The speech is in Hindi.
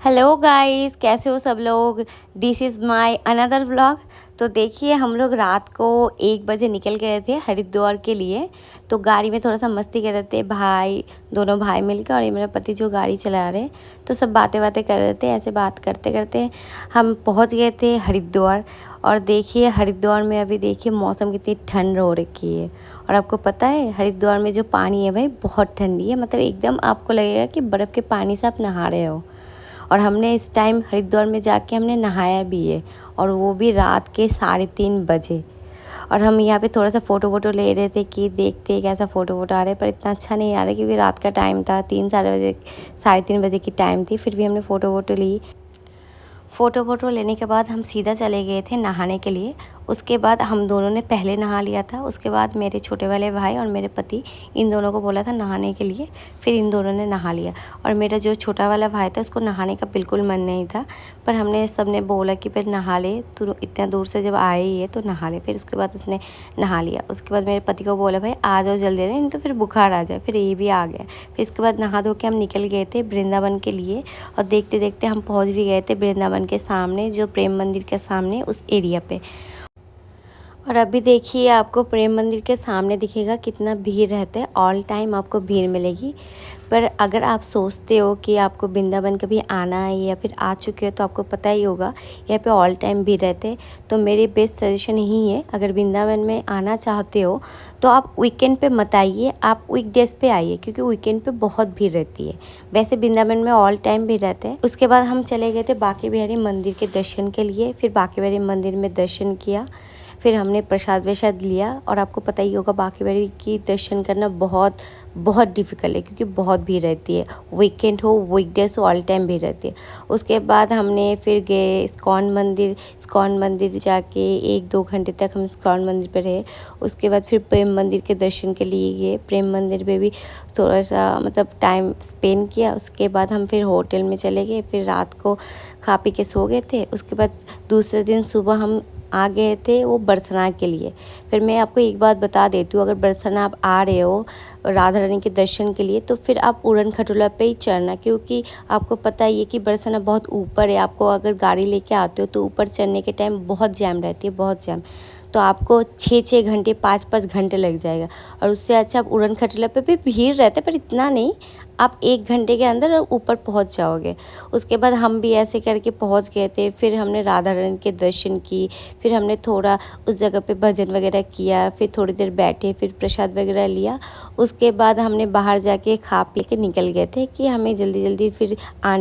हेलो गाइस, कैसे हो सब लोग। This is my another vlog. तो देखिए, हम लोग रात को 1 बजे निकल गए थे हरिद्वार के लिए। तो गाड़ी में थोड़ा सा मस्ती कर रहे थे दोनों भाई मिलकर, और ये मेरा पति जो गाड़ी चला रहे। तो सब बातें बातें कर रहे थे। ऐसे बात करते करते हम पहुंच गए थे हरिद्वार। और देखिए, हरिद्वार में अभी देखिए मौसम कितनी ठंड हो रखी है। और आपको पता है, हरिद्वार में जो पानी है भाई बहुत ठंडी है। मतलब एकदम आपको लगेगा कि बर्फ़ के पानी से आप नहा रहे हो। और हमने इस टाइम हरिद्वार में जाके हमने नहाया भी है, और वो भी रात के 3:30 बजे। और हम यहाँ पे थोड़ा सा फ़ोटो वोटो ले रहे थे कि देखते कैसा फ़ोटो वोटो आ रहा है, पर इतना अच्छा नहीं आ रहा क्योंकि रात का टाइम था। 3 साढ़े 3 बजे की टाइम थी। फिर भी हमने फ़ोटो वोटो ली। फ़ोटो वोटो लेने के बाद हम सीधा चले गए थे नहाने के लिए। उसके बाद हम दोनों ने पहले नहा लिया था। उसके बाद मेरे छोटे वाले भाई और मेरे पति, इन दोनों को बोला था नहाने के लिए। फिर इन दोनों ने नहा लिया। और मेरा जो छोटा वाला भाई था, उसको नहाने का बिल्कुल मन नहीं था, पर हमने सब ने बोला कि फिर नहा ले, तू इतना दूर से जब आए ही है तो नहा ले। फिर उसके बाद उसने नहा लिया। उसके बाद मेरे पति को बोला, भाई आ जाओ जल्दी, नहीं तो फिर बुखार आ जाए। फिर ये भी आ गया। फिर इसके बाद नहा धो के हम निकल गए थे वृंदावन के लिए। और देखते देखते हम पहुँच भी गए थे वृंदावन के सामने, जो प्रेम मंदिर के सामने उस एरिया पे। और अभी देखिए, आपको प्रेम मंदिर के सामने दिखेगा कितना भीड़ रहता है। ऑल टाइम आपको भीड़ मिलेगी। पर अगर आप सोचते हो कि आपको वृंदावन कभी आना है या फिर आ चुके हो, तो आपको पता ही होगा यहाँ पे ऑल टाइम भीड़ रहते हैं। तो मेरी बेस्ट सजेशन यही है, अगर वृंदावन में आना चाहते हो तो आप वीकेंड पे मत आइए, आप वीकडेज पे आइए, क्योंकि वीकेंड पे बहुत भीड़ रहती है। वैसे वृंदावन में ऑल टाइम भीड़ रहते हैं। उसके बाद हम चले गए थे बांके बिहारी मंदिर के दर्शन के लिए। फिर बांके बिहारी मंदिर में दर्शन किया। फिर हमने प्रसाद वसाद लिया। और आपको पता ही होगा, बांके बिहारी की दर्शन करना बहुत बहुत डिफ़िकल्ट है, क्योंकि बहुत भीड़ रहती है। वीकेंड हो वीकडेज हो, ऑल टाइम भीड़ रहती है। उसके बाद हमने फिर गए इस्कॉन मंदिर जाके 1-2 घंटे तक हम इस्कॉन मंदिर पर रहे। उसके बाद फिर प्रेम मंदिर के दर्शन के लिए गए। प्रेम मंदिर पे भी थोड़ा सा मतलब टाइम स्पेंड किया। उसके बाद हम फिर होटल में चले गए। फिर रात को खा पी के सो गए थे। उसके बाद दूसरे दिन सुबह हम आ गए थे वो बरसना के लिए। फिर मैं आपको एक बात बता देती हूँ, अगर बरसना आप आ रहे हो राधा रानी के दर्शन के लिए, तो फिर आप उड़न खटोला पे ही चढ़ना, क्योंकि आपको पता ही है कि बरसना बहुत ऊपर है। आपको अगर गाड़ी लेके आते हो तो ऊपर चढ़ने के टाइम बहुत जैम रहती है, बहुत जैम। तो आपको 6-6 घंटे 5-5 घंटे लग जाएगा। और उससे अच्छा आप उड़न खटोला पे भी भीड़ रहता है, पर इतना नहीं। आप 1 घंटे के अंदर ऊपर पहुंच जाओगे। उसके बाद हम भी ऐसे करके पहुंच गए थे। फिर हमने राधा रानी के दर्शन की। फिर हमने थोड़ा उस जगह पे भजन वगैरह किया। फिर थोड़ी देर बैठे, फिर प्रसाद वगैरह लिया। उसके बाद हमने बाहर जाके खा पी के निकल गए थे कि हमें जल्दी जल्दी फिर आने